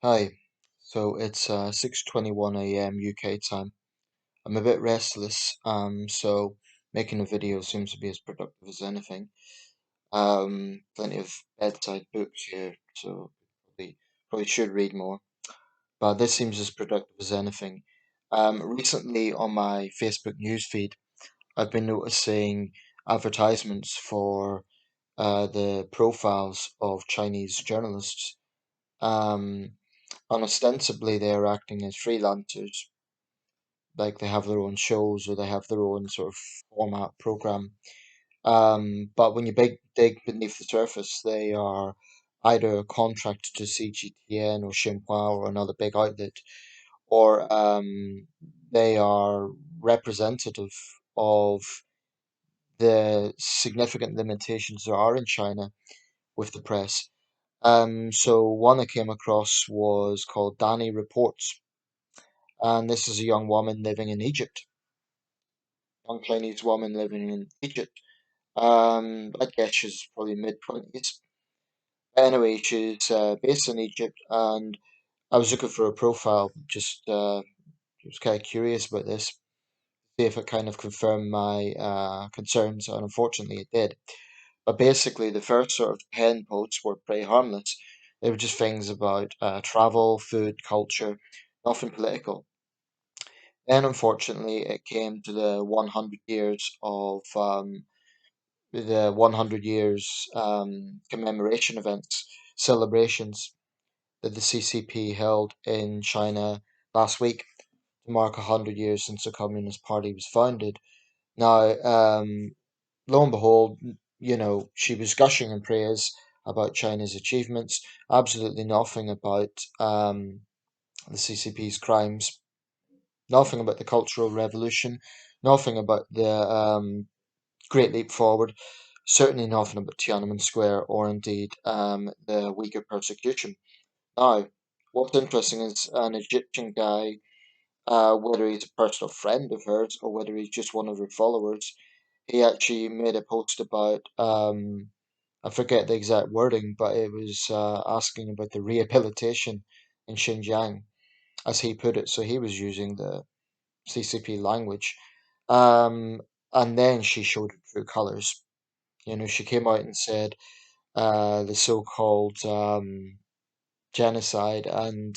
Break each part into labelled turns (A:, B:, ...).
A: Hi. So it's 6:21 a.m. UK time. I'm a bit restless, so making a video seems to be as productive as anything. Plenty of bedside books here, so probably should read more. But this seems as productive as anything. Recently on my Facebook newsfeed, I've been noticing advertisements for the profiles of Chinese journalists. Um, and ostensibly they're acting as freelancers, like they have their own shows or they have their own sort of format program. But when you dig beneath the surface, they are either contracted to CGTN or Xinhua or another big outlet, or they are representative of the significant limitations there are in China with the press. So one I came across was called Danny Reports, and this is a young woman living in Egypt, young Chinese woman living in Egypt. I guess she's probably mid-20s. Anyway, she's based in Egypt, and I was looking for a profile, just was kind of curious about this, see if it kind of confirmed my concerns, and unfortunately it did. But basically, the first sort of 10 posts were pretty harmless. They were just things about travel, food, culture, nothing political. Then, unfortunately, it came to the 100 years of the 100 years commemoration events, celebrations that the CCP held in China last week to mark 100 years since the Communist Party was founded. Now, lo and behold, she was gushing in praise about China's achievements, absolutely nothing about the CCP's crimes, nothing about the Cultural Revolution, nothing about the Great Leap Forward, certainly nothing about Tiananmen Square or indeed the Uyghur persecution. Now, what's interesting is an Egyptian guy, whether he's a personal friend of hers or whether he's just one of her followers, he actually made a post about, I forget the exact wording, but it was asking about the rehabilitation in Xinjiang, as he put it. So he was using the CCP language. Um, and then she showed her true colors. She came out and said the so-called genocide, and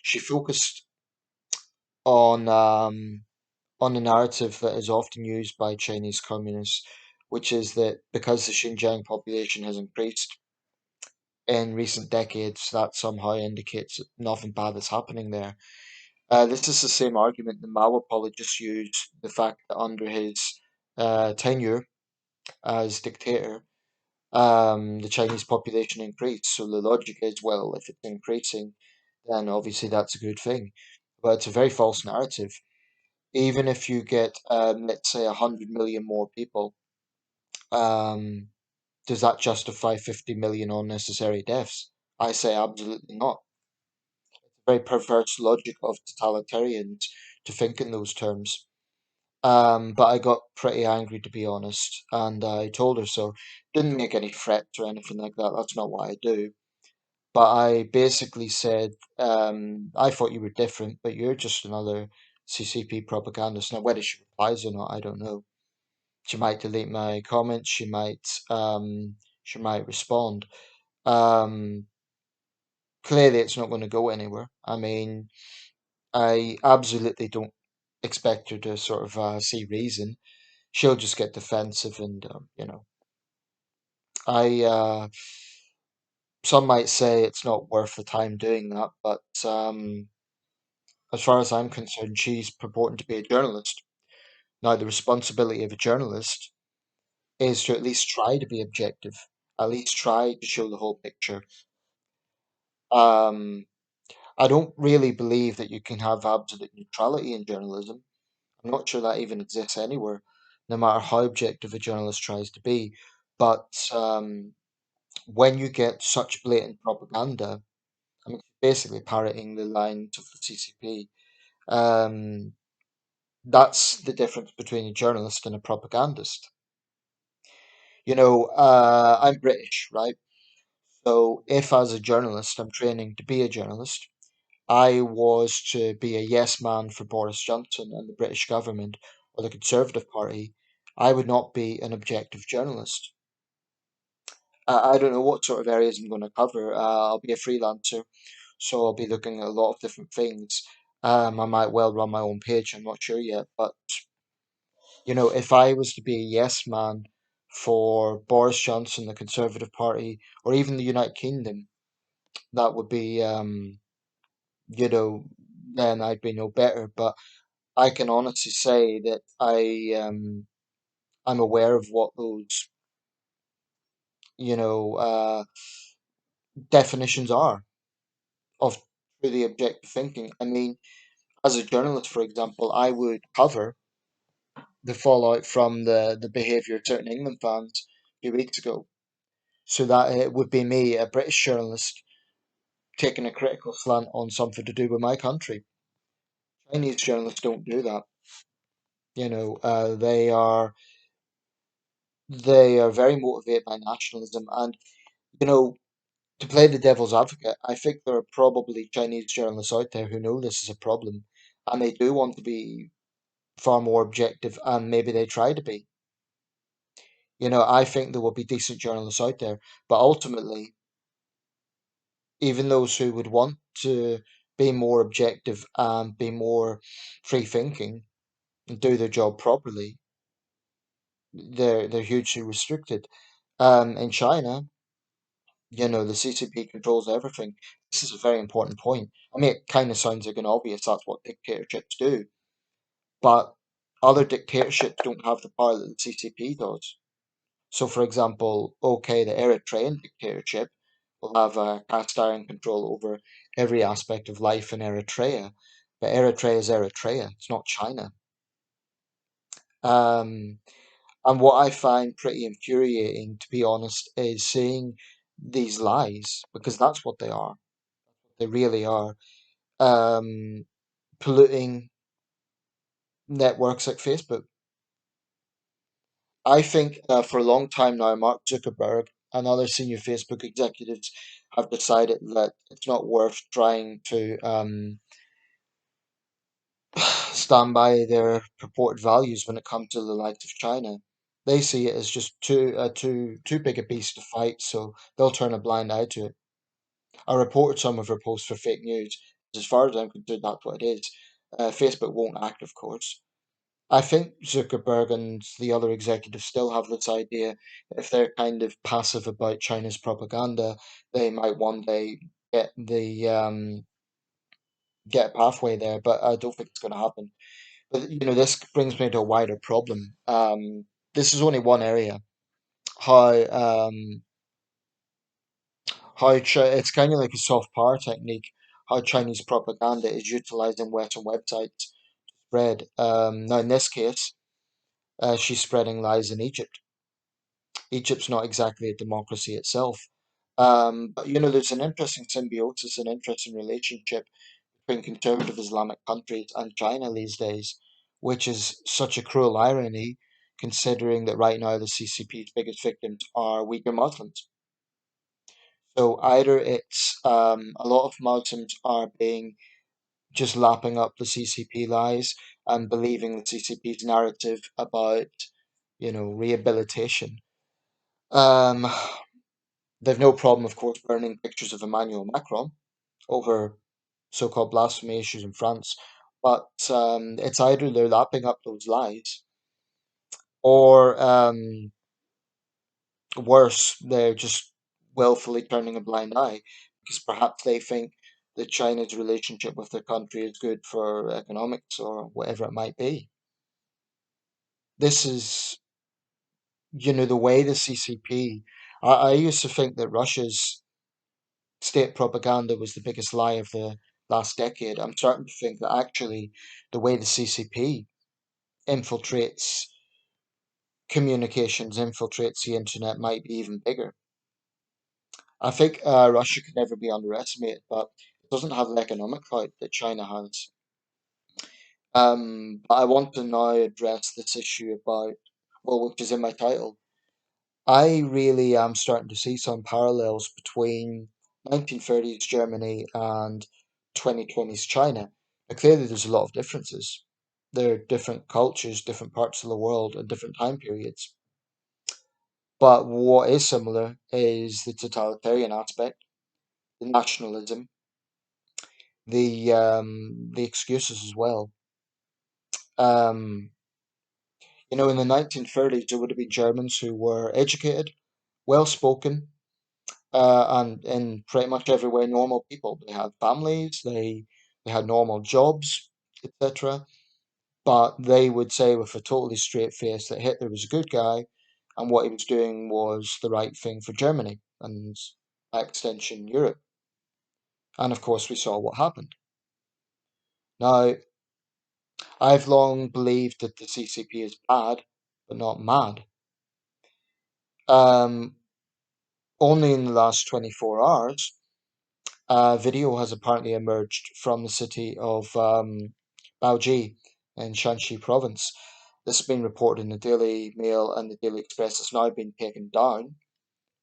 A: she focused on on a narrative that is often used by Chinese communists, which is that because the Xinjiang population has increased in recent decades, that somehow indicates that nothing bad is happening there. This is the same argument the Mao apologists used, the fact that under his tenure as dictator, the Chinese population increased. So the logic is, well, if it's increasing, then obviously that's a good thing. But it's a very false narrative. Even if you get, let's say, 100 million more people, um, does that justify 50 million unnecessary deaths? I say absolutely not. Very perverse logic of totalitarians to think in those terms. But I got pretty angry, to be honest, and I told her so. Didn't make any threats or anything like that. That's not what I do. But I basically said, I thought you were different, but you're just another CCP propagandist. Now, whether she replies or not, I don't know. She might delete my comments. She might respond. Um, Clearly, it's not going to go anywhere. I mean, I absolutely don't expect her to sort of see reason. She'll just get defensive, and I some might say it's not worth the time doing that, but as far as I'm concerned, she's purporting to be a journalist. Now, the responsibility of a journalist is to at least try to be objective, at least try to show the whole picture. Um, I don't really believe that you can have absolute neutrality in journalism. I'm not sure that even exists anywhere, no matter how objective a journalist tries to be. But when you get such blatant propaganda, I mean, basically parroting the lines of the CCP, um, that's the difference between a journalist and a propagandist. I'm British, right? So if as a journalist I'm training to be a journalist, I was to be a yes man for Boris Johnson and the British government or the Conservative Party, I would not be an objective journalist. I don't know what sort of areas I'm going to cover. I'll be a freelancer, so I'll be looking at a lot of different things. I might well run my own page, I'm not sure yet. But, if I was to be a yes man for Boris Johnson, the Conservative Party, or even the United Kingdom, that would be, you know, then I'd be no better. But I can honestly say that I'm aware of what those, you know, uh, definitions are of truly objective thinking. I mean, as a journalist, for example, I would cover the fallout from the behaviour of certain England fans a few weeks ago. So that it would be me, a British journalist, taking a critical slant on something to do with my country. Chinese journalists don't do that. They are very motivated by nationalism, and you know, to play the devil's advocate, I think there are probably Chinese journalists out there who know this is a problem, and they do want to be far more objective, and maybe they try to be. I think there will be decent journalists out there, but ultimately, even those who would want to be more objective and be more free thinking and do their job properly, they're hugely restricted. In China, the CCP controls everything. This is a very important point. I mean, it kind of sounds like an obvious that's what dictatorships do, but other dictatorships don't have the power that the CCP does. So, for example, okay, the Eritrean dictatorship will have cast iron control over every aspect of life in Eritrea, but Eritrea is Eritrea. It's not China. Um, and what I find pretty infuriating, to be honest, is seeing these lies, because that's what they are. They really are. Um, Polluting networks like Facebook. I think for a long time now, Mark Zuckerberg and other senior Facebook executives have decided that it's not worth trying to stand by their purported values when it comes to the likes of China. They see it as just too big a beast to fight, so they'll turn a blind eye to it. I reported some of her posts for fake news. As far as I'm concerned, that's what it is. Facebook won't act, of course. I think Zuckerberg and the other executives still have this idea if they're kind of passive about China's propaganda, they might one day get a pathway there, but I don't think it's going to happen. But this brings me to a wider problem. This is only one area. How it's kind of like a soft power technique. How Chinese propaganda is utilizing Western websites to spread. Now, in this case, she's spreading lies in Egypt. Egypt's not exactly a democracy itself. But there's an interesting symbiosis, an interesting relationship between conservative Islamic countries and China these days, which is such a cruel irony, considering that right now the CCP's biggest victims are Uyghur Muslims. So either it's a lot of Muslims are being just lapping up the CCP lies and believing the CCP's narrative about, rehabilitation. Um, They've no problem, of course, burning pictures of Emmanuel Macron over so-called blasphemy issues in France. But it's either they're lapping up those lies, or worse, they're just willfully turning a blind eye because perhaps they think that China's relationship with their country is good for economics or whatever it might be. This is, the way the CCP. I used to think that Russia's state propaganda was the biggest lie of the last decade. I'm starting to think that actually the way the CCP infiltrates communications, infiltrates the internet might be even bigger. I think Russia could never be underestimated, but it doesn't have the economic clout that China has. But I want to now address this issue about, well, which is in my title. I really am starting to see some parallels between 1930s Germany and 2020s China. But clearly, there's a lot of differences. There are different cultures, different parts of the world, and different time periods. But what is similar is the totalitarian aspect, the nationalism, the excuses as well. Um, in the 1930s, there would have been Germans who were educated, well spoken, and in pretty much every way normal people. They had families, they had normal jobs, etc. But they would say with a totally straight face that Hitler was a good guy, and what he was doing was the right thing for Germany and by extension Europe. And of course, we saw what happened. Now, I've long believed that the CCP is bad, but not mad. Um, Only in the last 24 hours, a video has apparently emerged from the city of Baoji in Shanxi province. This has been reported in the Daily Mail and the Daily Express. Has now been taken down,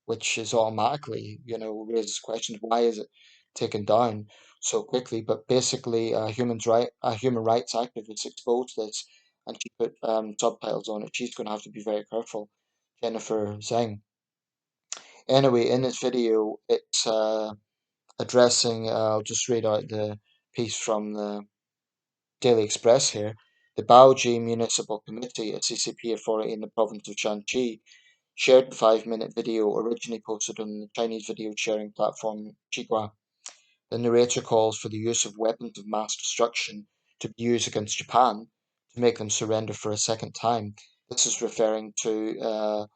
A: which is automatically, raises questions. Why is it taken down so quickly? But basically, a human rights activist exposed this, and she put subtitles on it. She's going to have to be very careful. Jennifer Zheng. Anyway, in this video, it's addressing. I'll just read out the piece from the Daily Express here. The Baoji Municipal Committee, a CCP authority in the province of Shanxi, shared the 5-minute video originally posted on the Chinese video sharing platform Qigua. The narrator calls for the use of weapons of mass destruction to be used against Japan to make them surrender for a second time. This is referring to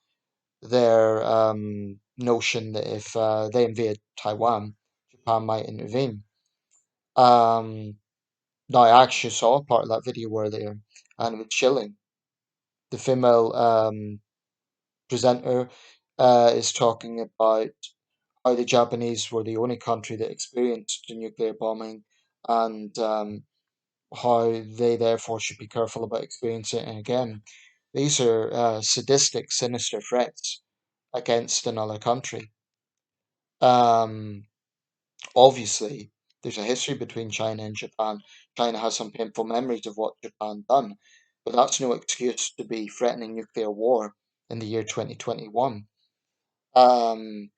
A: their notion that if they invade Taiwan, Japan might intervene. Um, Now, I actually saw part of that video earlier, and it was chilling. The female presenter is talking about how the Japanese were the only country that experienced the nuclear bombing, and how they therefore should be careful about experiencing it again. These are sadistic, sinister threats against another country. Um, Obviously, there's a history between China and Japan. China has some painful memories of what Japan done, but that's no excuse to be threatening nuclear war in the year 2021. Um,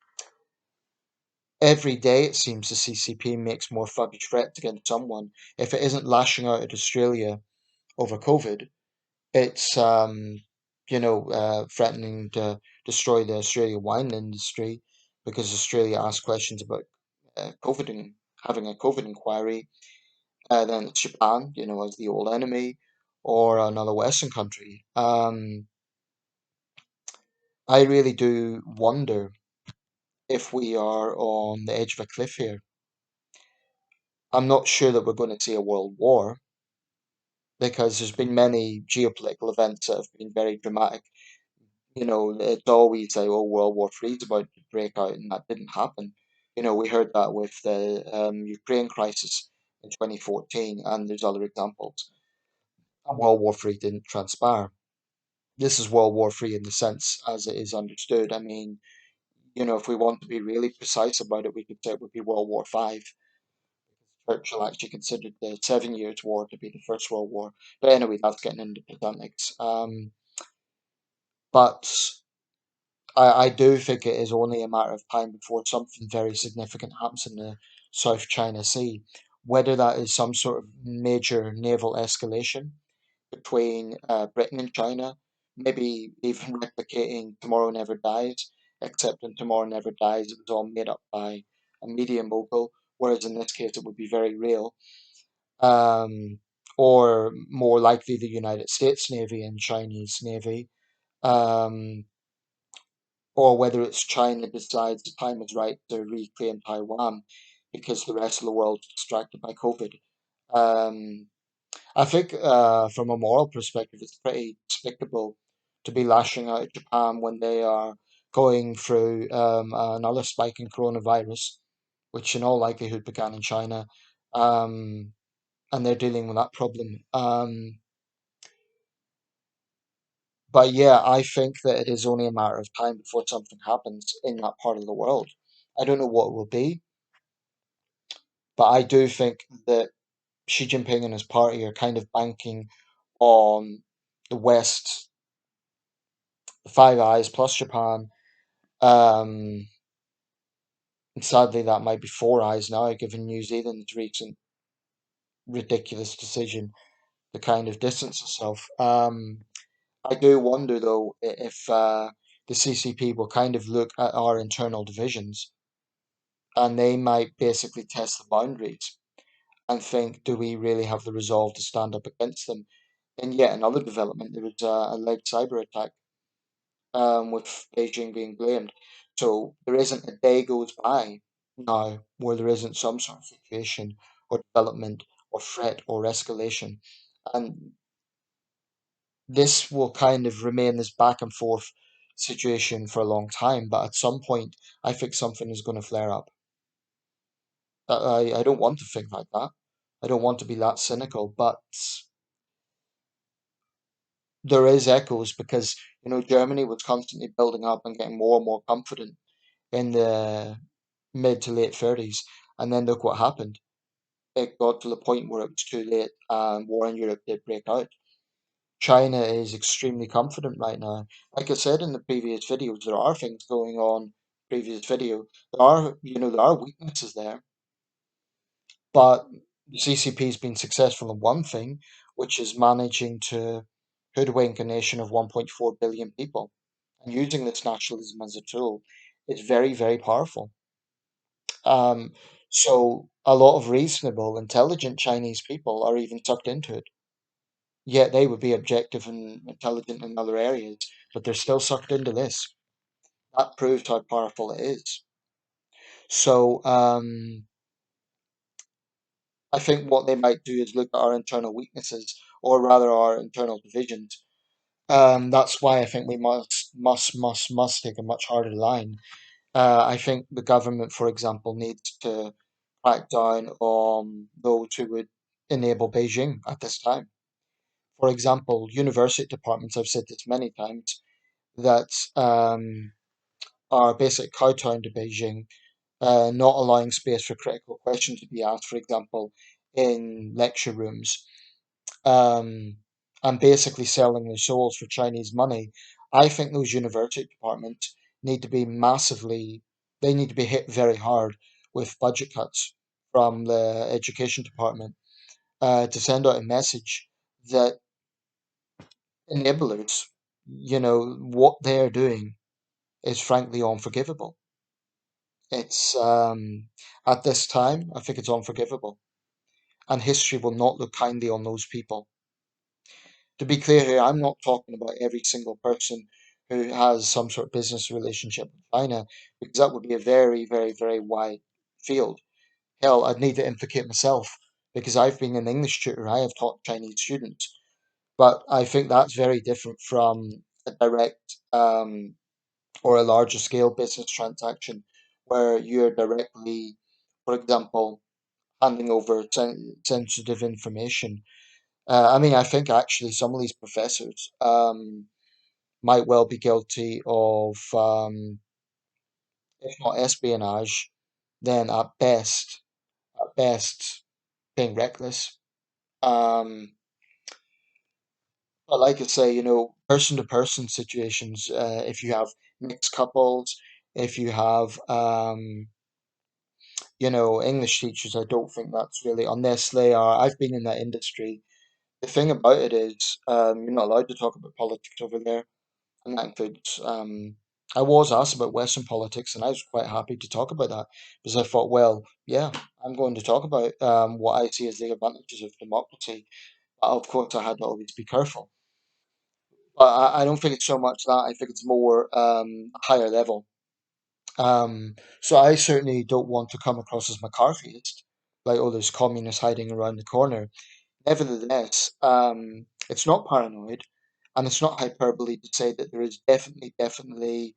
A: every day, it seems the CCP makes more thuggish threats against someone. If it isn't lashing out at Australia over COVID, it's threatening to destroy the Australian wine industry because Australia asked questions about COVID and having a COVID inquiry. Then it's Japan, as the old enemy, or another Western country. I really do wonder if we are on the edge of a cliff here. I'm not sure that we're going to see a world war because there's been many geopolitical events that have been very dramatic. It's always like, oh, World War III is about to break out, and that didn't happen. We heard that with the Ukraine crisis in 2014, and there's other examples. And World War III didn't transpire. This is World War III in the sense as it is understood. I mean, if we want to be really precise about it, we could say it would be World War V. Churchill actually considered the Seven Years' War to be the First World War. But anyway, that's getting into pedantics. But I do think it is only a matter of time before something very significant happens in the South China Sea. Whether that is some sort of major naval escalation between Britain and China, maybe even replicating Tomorrow Never Dies, except in Tomorrow Never Dies, it was all made up by a media mogul, whereas in this case it would be very real. Um, or more likely the United States Navy and Chinese Navy. Um, or whether it's China decides the time is right to reclaim Taiwan because the rest of the world's distracted by COVID. Um, I think from a moral perspective, it's pretty despicable to be lashing out at Japan when they are going through another spike in coronavirus, which in all likelihood began in China, um, and they're dealing with that problem. But yeah, I think that it is only a matter of time before something happens in that part of the world. I don't know what it will be, but I do think that Xi Jinping and his party are kind of banking on the West, the Five Eyes plus Japan. Um, and sadly, that might be Four Eyes now, given New Zealand's recent ridiculous decision to kind of distance itself. I do wonder though if the CCP will kind of look at our internal divisions and they might basically test the boundaries and think, do we really have the resolve to stand up against them? And yet another development, there was a alleged cyber attack with Beijing being blamed. So there isn't a day goes by now where there isn't some sort of situation or development or threat or escalation. And this will kind of remain this back and forth situation for a long time. But at some point, I think something is going to flare up. I don't want to think like that. I don't want to be that cynical, but there is echoes because Germany was constantly building up and getting more and more confident in the mid to late 30s, and then look what happened. It got to the point where it was too late, and war in Europe did break out. China is extremely confident right now. Like I said in the previous videos, there are things going on. Previous video, there are weaknesses there, but the CCP has been successful in one thing, which is managing to hoodwink a nation of 1.4 billion people. And using this nationalism as a tool is very, very powerful. Um, so a lot of reasonable, intelligent Chinese people are even tucked into it. Yet they would be objective and intelligent in other areas, but they're still sucked into this. That proves how powerful it is. So I think what they might do is look at our internal weaknesses, or rather our internal divisions. That's why I think we must take a much harder line. I think the government, for example, needs to crack down on those who would enable Beijing at this time. For example, university departments, I've said this many times, that are basically kowtowing to Beijing, not allowing space for critical questions to be asked, for example, in lecture rooms, um, and basically selling their souls for Chinese money. I think those university departments need to be they need to be hit very hard with budget cuts from the education department to send out a message that enablers, what they're doing is frankly unforgivable. It's at this time, I think it's unforgivable, and history will not look kindly on those people. To be clear here, I'm not talking about every single person who has some sort of business relationship with China, because that would be a very, very, very wide field. Hell, I'd need to implicate myself because I've been an English tutor. I have taught Chinese students, but I think that's very different from a direct or a larger scale business transaction where you're directly, for example, handing over sensitive information. I mean, I think actually some of these professors might well be guilty of, if not espionage, then at best, being reckless. Um, but like I say, person to person situations, if you have mixed couples, if you have, English teachers, I don't think that's really, unless they are, I've been in that industry. The thing about it is, you're not allowed to talk about politics over there, and that includes, I was asked about Western politics, and I was quite happy to talk about that because I thought, well, yeah, I'm going to talk about what I see as the advantages of democracy. But of course, I had to always be careful. But I don't think it's so much that. I think it's more higher level. So I certainly don't want to come across as McCarthyist, like, oh, there's communists hiding around the corner. Nevertheless, it's not paranoid, and it's not hyperbole to say that there is definitely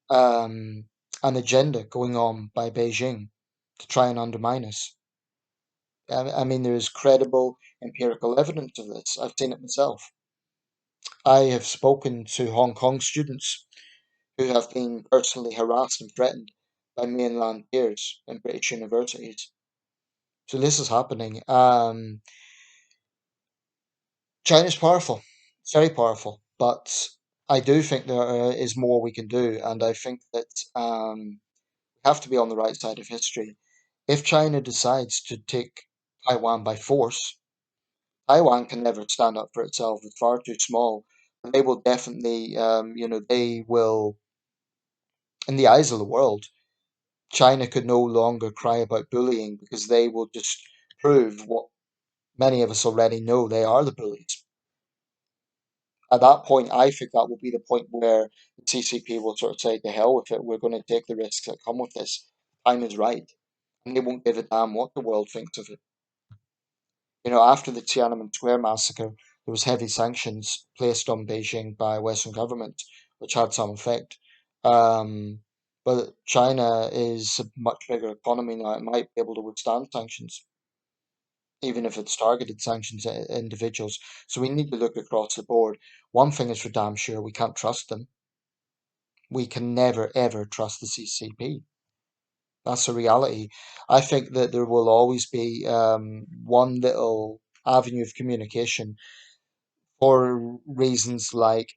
A: um, an agenda going on by Beijing to try and undermine us. I mean, there is credible empirical evidence of this. I've seen it myself. I have spoken to Hong Kong students who have been personally harassed and threatened by mainland peers in British universities. So this is happening. China's powerful, it's very powerful, but I do think there is more we can do, and I think that we have to be on the right side of history. If China decides to take Taiwan by force, Taiwan can never stand up for itself. It's far too small. And they will definitely, they will, in the eyes of the world, China could no longer cry about bullying because they will just prove what many of us already know, they are the bullies. At that point, I think that will be the point where the CCP will sort of say, to hell with it, we're going to take the risks that come with this. Time is right. And they won't give a damn what the world thinks of it. After the Tiananmen Square massacre, there was heavy sanctions placed on Beijing by Western governments, which had some effect. Um, but China is a much bigger economy now. It might be able to withstand sanctions, even if it's targeted sanctions at individuals. So we need to look across the board. One thing is for damn sure, we can't trust them. We can never, ever trust the CCP. That's a reality. I think that there will always be one little avenue of communication for reasons like,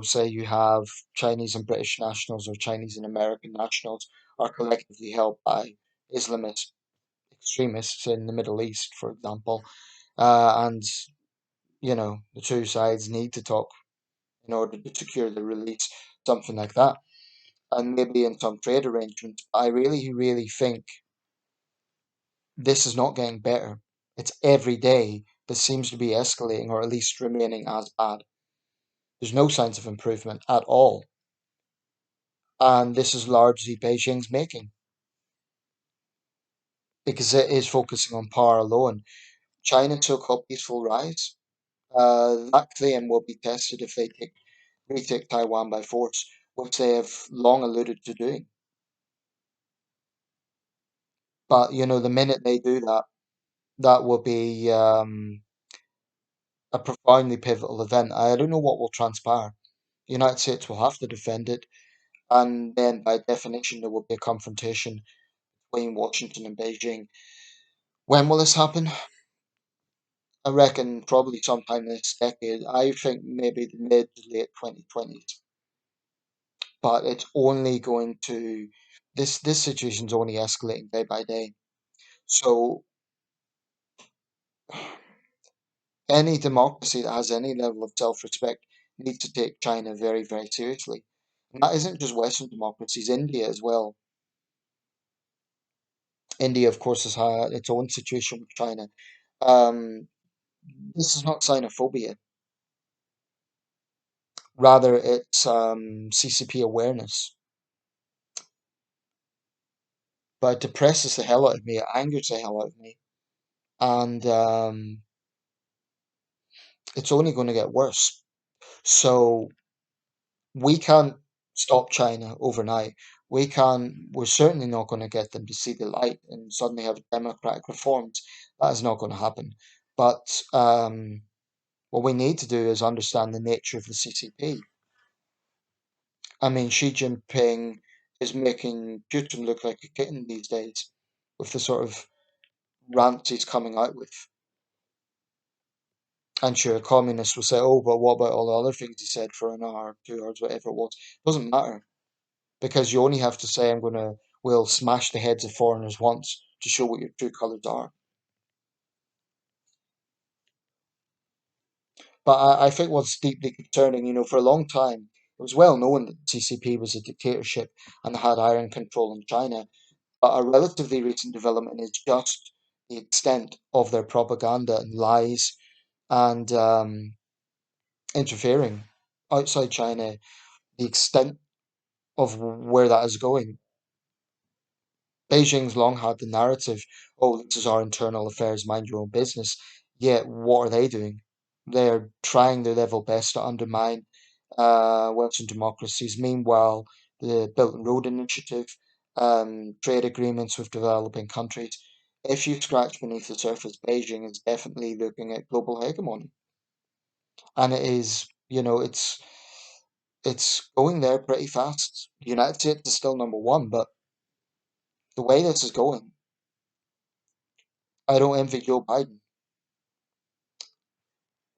A: say you have Chinese and British nationals or Chinese and American nationals are collectively held by Islamist extremists in the Middle East, for example, and the two sides need to talk in order to secure the release, something like that, and maybe in some trade arrangements. I really, really think this is not getting better. It's every day that seems to be escalating or at least remaining as bad. There's no signs of improvement at all. And this is largely Beijing's making because it is focusing on power alone. China took up peaceful rise. That claim will be tested if they retake Taiwan by force, which they have long alluded to doing. But the minute they do that, that will be a profoundly pivotal event. I don't know what will transpire. The United States will have to defend it, and then by definition, there will be a confrontation between Washington and Beijing. When will this happen? I reckon probably sometime this decade. I think maybe the mid to late 2020s. But it's only going to this situation's only escalating day by day. So any democracy that has any level of self-respect needs to take China very, very seriously. And that isn't just Western democracies, India as well. India, of course, has had its own situation with China. Um, this is not xenophobia. Rather, it's CCP awareness. But it depresses the hell out of me. It angers the hell out of me. And it's only going to get worse. So we can't stop China overnight. We're certainly not going to get them to see the light and suddenly have democratic reforms. That is not going to happen. But what we need to do is understand the nature of the CCP. I mean, Xi Jinping is making Putin look like a kitten these days with the sort of rants he's coming out with. And sure, communists will say, oh, but what about all the other things he said for an hour, 2 hours, whatever it was? Doesn't matter because you only have to say, we'll smash the heads of foreigners once to show what your true colours are. But I think what's deeply concerning, for a long time, it was well known that the CCP was a dictatorship and had iron control in China. But a relatively recent development is just the extent of their propaganda and lies and interfering outside China, the extent of where that is going. Beijing's long had the narrative, oh, this is our internal affairs, mind your own business. Yet, what are they doing? They're trying their level best to undermine Western democracies. Meanwhile, the Belt and Road Initiative, trade agreements with developing countries. If you scratch beneath the surface, Beijing is definitely looking at global hegemony. and it is, it's going there pretty fast. The United States is still number one, but the way this is going, I don't envy Joe Biden.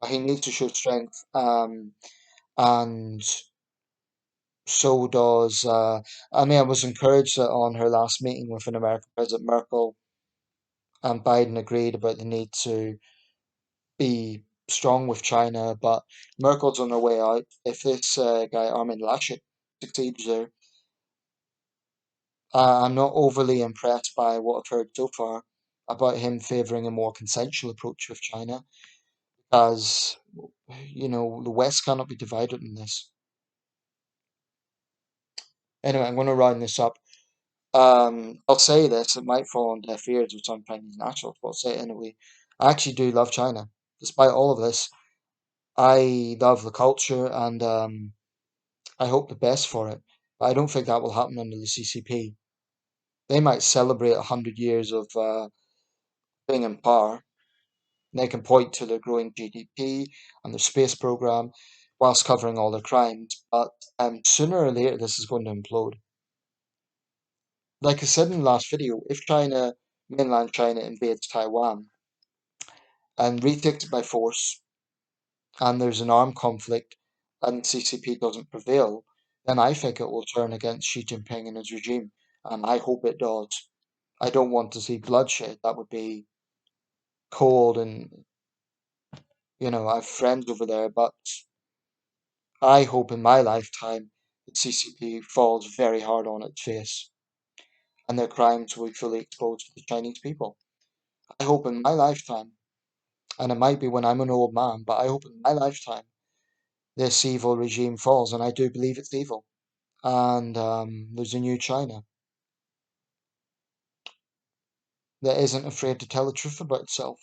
A: He needs to show strength, and so does. I mean, I was encouraged that on her last meeting with an American President Merkel and Biden agreed about the need to be strong with China, but Merkel's on her way out. If this guy Armin Laschet succeeds there, I'm not overly impressed by what I've heard so far about him favouring a more consensual approach with China, as the West cannot be divided in this. Anyway, I'm going to round this up. I'll say this, it might fall on deaf ears with some Chinese nationals, but I'll say it anyway. I actually do love China. Despite all of this, I love the culture and I hope the best for it. But I don't think that will happen under the CCP. They might celebrate 100 years of being in power. They can point to their growing GDP and their space program whilst covering all their crimes. But sooner or later, this is going to implode. Like I said in the last video, if mainland China invades Taiwan and retakes it by force, and there's an armed conflict and CCP doesn't prevail, then I think it will turn against Xi Jinping and his regime. And I hope it does. I don't want to see bloodshed. That would be cold and, I have friends over there, but I hope in my lifetime the CCP falls very hard on its face and their crimes will be fully exposed to the Chinese people. I hope in my lifetime, and it might be when I'm an old man, but I hope in my lifetime this evil regime falls, and I do believe it's evil. And there's a new China that isn't afraid to tell the truth about itself.